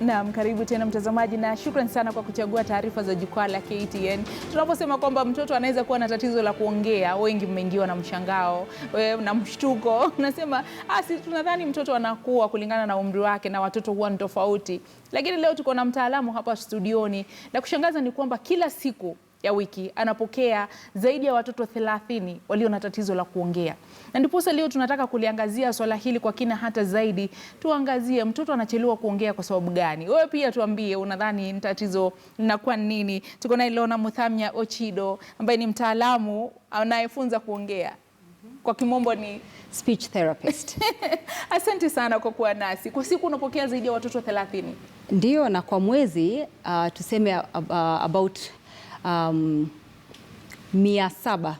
Naam, karibu tena mtazamaji na shukrani sana kwa kuchagua taarifa za jukwaa la KTN. Tunaposema kwamba mtoto anaweza kuwa na tatizo la kuongea, wengi mmeingiwa na mshangao na mshtuko. Nasema si tunadhani mtoto anakuwa kulingana na umri wake na watoto huwa ni tofauti. Lakini leo tuko na mtaalamu hapa studioni. Na kushangaza ni kwamba kila siku ya wiki anapokea zaidi ya watoto 30 walio na tatizo la kuongea. Na ndiposa leo tunataka kuliangazia swala hili kwa kina hata zaidi. Tuangazie mtoto anachelewa kuongea kwa sababu gani? Wewe pia tuambie unadhani tatizo linakuwa nini? Tuko na Ilona Muthamya Ochido ambaye ni mtaalamu anayefunza kuongea. Kwa kimombo ni speech therapist. Asante sana kwa kuwa nasi. Kwa siku unapokea zaidi ya watoto 30? Ndio, na kwa mwezi tuseme about 700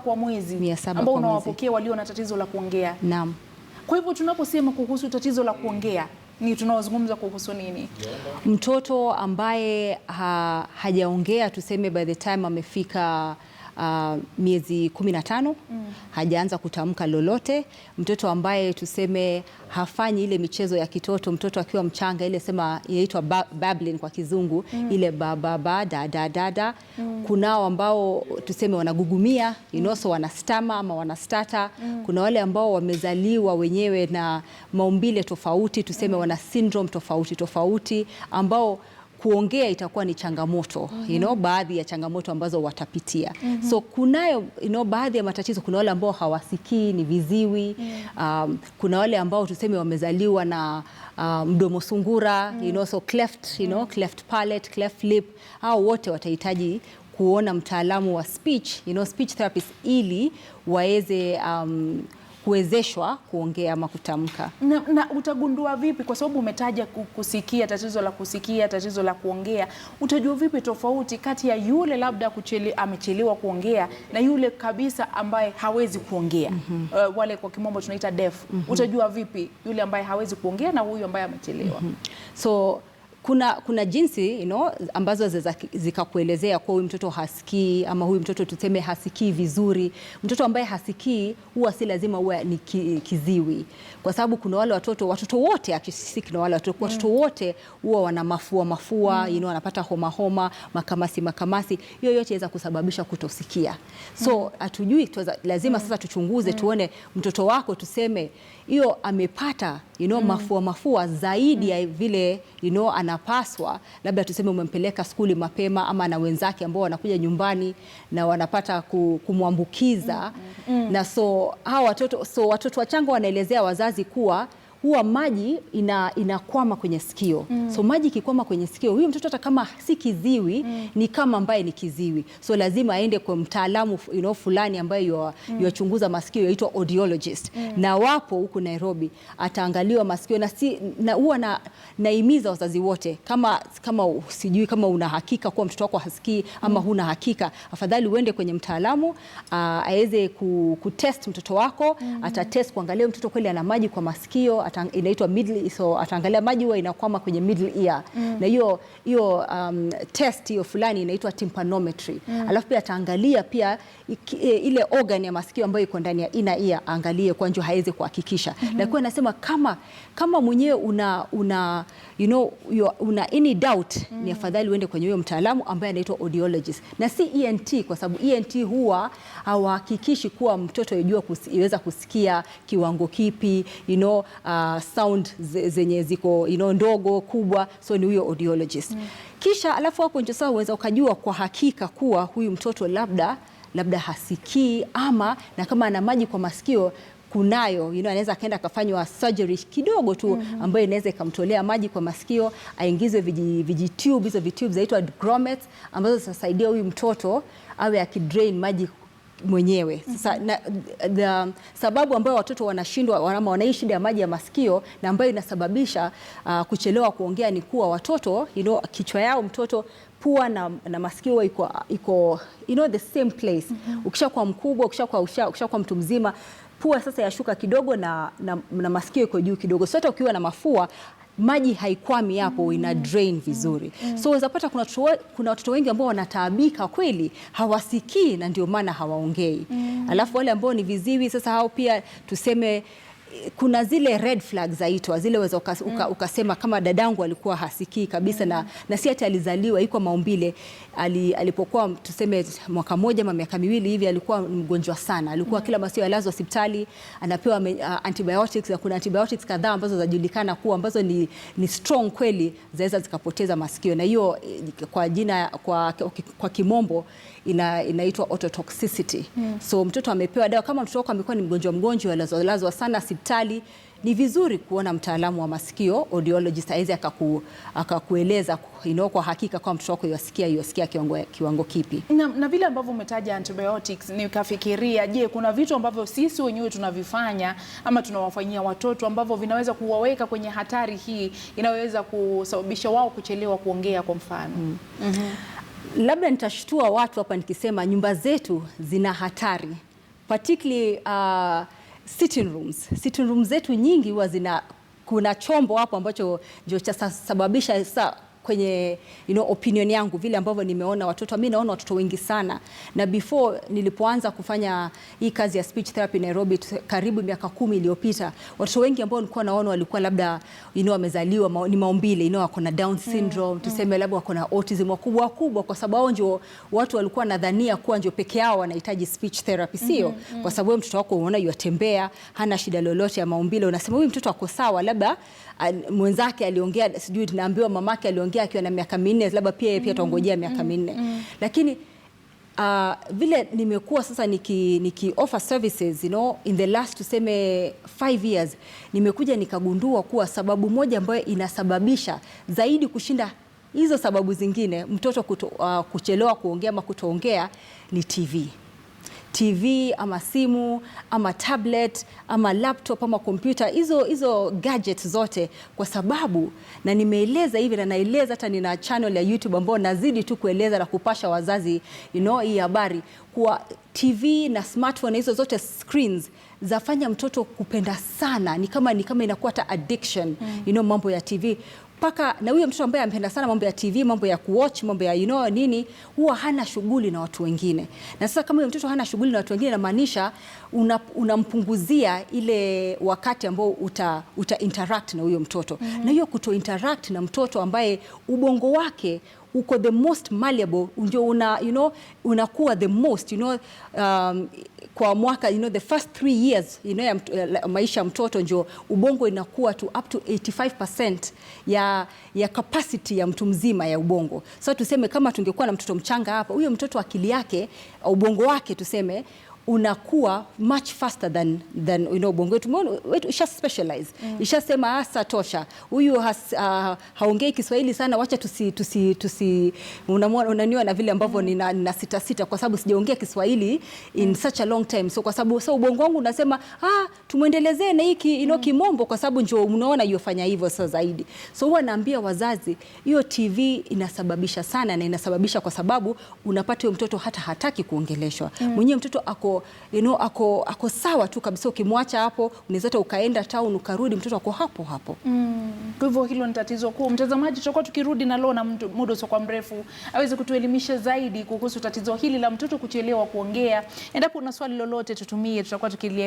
kwa mwezi 700 ambao unawapokea walio na tatizo la kuongea. Naam. Kwa hivyo tunaposema kuhusu tatizo la kuongea ni tunaozungumza kuhusu nini? Mtoto ambaye hajaongea tuseme by the time amefika miezi 15 hajaanza kutamka lolote. Mtoto ambaye tuseme hafanyi ile michezo ya kitoto, mtoto akiwa mchanga ile sema inaitwa babbling kwa kizungu, ile ba da. Kunao ambao tuseme wanagugumia, so wanastama ama wanastata. Kuna wale ambao wamezaliwa wenyewe na maumbile tofauti, tuseme wana syndrome tofauti ambao kuongea itakuwa ni changamoto, baadhi ya changamoto ambazo watapitia. So kunayo baadhi ya matatizo. Kuna wale ambao hawasikii, ni viziwi. Kuna wale ambao tuseme wamezaliwa na mdomo sungura, so cleft palate, cleft lip. Hao wote watahitaji kuona mtaalamu wa speech, speech therapist, ili waweze kuwezeshwa kuongea ama kutamka. Na utagundua vipi, kwa sababu umetaja kusikia, tatizo la kusikia, tatizo la kuongea, utajua vipi tofauti kati ya yule labda amechelewa kuongea na yule kabisa ambaye hawezi kuongea? Wale kwa kimombo tunaita deaf. Utajua vipi yule ambaye hawezi kuongea na huyu ambaye amechelewa? So kuna jinsi ambazo zikakuelezea kwa huyu mtoto hasikii ama huyu mtoto tuseme hasikii vizuri. Mtoto ambaye hasikii huwa si lazima uwe ni kiziwi, kwa sababu kuna wale watoto wote akisiki na wale watoto wote huwa wana mafua, wanapata homa, makamasi. Hiyo yote inaweza kusababisha kutosikia. So hatujui, lazima sasa tuchunguze tuone mtoto wako tuseme hiyo amepata mafua zaidi ya vile anapaswa. Labda tuseme umempeleka skuli mapema ama na wenzake ambao wanakuja nyumbani na wanapata kumwambukiza. Na so watoto wachanga wanaelezea wazazi kuwa huwa maji inakwama kwenye sikio. So maji ikikwama kwenye sikio, huyu mtoto hata kama si kiziwi ni kama ambaye ni kiziwi. So lazima aende kwa mtaalamu fulani ambaye yuachunguza masikio, yaitwa audiologist. Na wapo huku Nairobi, ataangaliwa masikio na huwa naimiza wazazi wote, kama sijui kama una hakika kuwa mtoto wako hasikii ama huna hakika, afadhali uende kwenye mtaalamu aweze kutest mtoto wako. Atatest kuangalia mtoto kweli ana maji kwa masikio. Inaitwa middle, so ataangalia maji huwa inakwama kwenye middle ear. Na hiyo test hiyo fulani inaitwa tympanometry. Alafu pia ataangalia pia ile organ ya masikio ambayo iko ndani ya inner ear, angalie kwa njoo hawezi kuhakikisha. Lakini anasema kama mwenyewe una any doubt, ni afadhali uende kwenye huyo mtaalamu ambaye anaitwa audiologist na si ENT, kwa sababu ENT huwa hawahakikishi kuwa mtoto yaweza kusikia kiwango kipi, sound zenye ziko ndogo kubwa. So ni huyo audiologist. Kisha alafu hapo ndio sasa uweza ukajua kwa hakika kuwa huyu mtoto labda hasikii, ama na kama ana maji kwa masikio kunayo anaweza akaenda akafanywa surgery kidogo tu ambayo inaweza ikamtolea maji kwa masikio, aingizwe vijitube. Hizo vitube zaitwa grommets ambazo zitasaidia huyu mtoto awe akidrain maji mwenyewe. Sasa sababu ambayo watoto wanashindwa ama wanaishi shida ya maji ya masikio na ambayo inasababisha kuchelewa kuongea ni kuwa watoto kichwa yao mtoto, pua na masikio iko the same place. Ukishakuwa mkubwa, ukishakuwa mtu mzima, pua sasa yashuka kidogo na masikio iko juu kidogo. So hata ukiwa na mafua, maji haikwami hapo, ina drain vizuri. So unapata kuna watoto wengi ambao wanataabika kweli, hawasikii na ndio maana hawaongei. Alafu wale ambao ni viziwi sasa, hao pia tuseme kuna zile red flags zaitwa zile waweza ukasema kama dadangu alikuwa hasikii kabisa na si ati alizaliwa iko maumbile. Alipokuwa tuseme mwaka moja ama miaka miwili hivi alikuwa mgonjwa sana, alikuwa kila masio alazwa hospitali anapewa antibiotics, na kuna antibiotics kadhaa ambazo zajulikana kuwa ambazo ni strong kweli zaweza zikapoteza masikio, na hiyo kwa jina kwa kimombo inaitwa ototoxicity. So mtoto amepewa dawa. Kama mtoto wako amekuwa ni mgonjwa alazwa sana hospitali, ni vizuri kuona mtaalamu wa masikio, audiologist, aweze akakueleza kwa hakika kwa mtoto wako yasikia kiwango kipi. Na vile ambavyo umetaja antibiotics, nikafikiria, je, kuna vitu ambavyo sisi wenyewe tunavifanya ama tunawafanyia watoto ambavyo vinaweza kuwaweka kwenye hatari hii inaweza kusababisha wao kuchelewa kuongea kwa mfano? Labda nitashtua watu hapa nikisema nyumba zetu zina hatari, particularly sitting rooms zetu nyingi huwa kuna chombo hapo ambacho ndio chasababisha kwenye opinion yangu vile ambavyo nimeona watoto. Mimi naona watoto wengi sana, na before nilipoanza kufanya hii kazi ya speech therapy Nairobi karibu miaka 10 iliyopita, watoto wengi ambao nilikuwa naona walikuwa labda wamezaliwa ni maumbile, wako na Down syndrome, tuseme labda wako na autism wakubwa kwa sababu ndio watu walikuwa nadhania kuwa ndio peke yao wanahitaji speech therapy, sio kwa sababu mtoto wako unaona yatembea hana shida lolote ya maumbile, unasema huyu mtoto ako sawa, labda mwenzake aliongea, sijui tunaambiwa mamake aliongea akiwa na miaka 4, labda pia tuongojea miaka 4. Lakini vile nimekuwa sasa niki offer services in the last tuseme 5 years, nimekuja nikagundua kuwa sababu moja ambayo inasababisha zaidi kushinda hizo sababu zingine mtoto kuchelewa kuongea ama kutoongea ni TV ama simu ama tablet ama laptop ama kompyuta, hizo gadgets zote, kwa sababu na nimeeleza hivi na naeleza hata nina channel ya YouTube ambayo nazidi tu kueleza na kupasha wazazi hii habari kwa TV na smartphone, hizo zote screens zafanya mtoto kupenda sana, ni kama inakuwa ta addiction mambo ya TV. Paka na huyo mtoto ambaye ampenda sana mambo ya TV, mambo ya kuwatch, mambo ya nini, huwa hana shughuli na watu wengine. Na sasa kama huyo mtoto hana shughuli na watu wengine, inamaanisha unampunguzia ile wakati ambao uta interact na huyo mtoto. Na hiyo kuto interact na mtoto ambaye ubongo wake uko the most malleable, ndio unakuwa the most kwa mwaka the first 3 years ya maisha mtoto, ndio ubongo inakuwa to up to 85% ya capacity ya mtu mzima ya ubongo. So tuseme kama tungekuwa na mtoto mchanga hapa, huyo mtoto akili yake, ubongo wake tuseme unakuwa much faster than ubongo wetu isha specialize. Ishasema asa tosha, huyu haongei Kiswahili sana, wacha unaniwa na vile ambavyo nina sita kwa sababu sijaongea Kiswahili in such a long time. So kwa sababu ubongo wangu unasema tumuendelezee na hiki kimombo, kwa sababu ndio unaona yofanya hivyo sasa zaidi. So huwa naambia wazazi, hiyo TV inasababisha sana, na inasababisha kwa sababu unapata huyo mtoto hata hataki kuongeleshwa. Mwenyewe mtoto ako sawa tu kabisa, ukimwacha hapo unaweza ukaenda town ukarudi, mtoto ako hapo. Kwa hivyo hilo ni tatizo kuu. Mtazamaji, tutakuwa tukirudi na leo na muda usiokuwa mrefu aweze kutuelimisha zaidi kuhusu tatizo hili la mtoto kuchelewa kuongea. Endapo una swali lolote tutumie, tutakuwa tukilia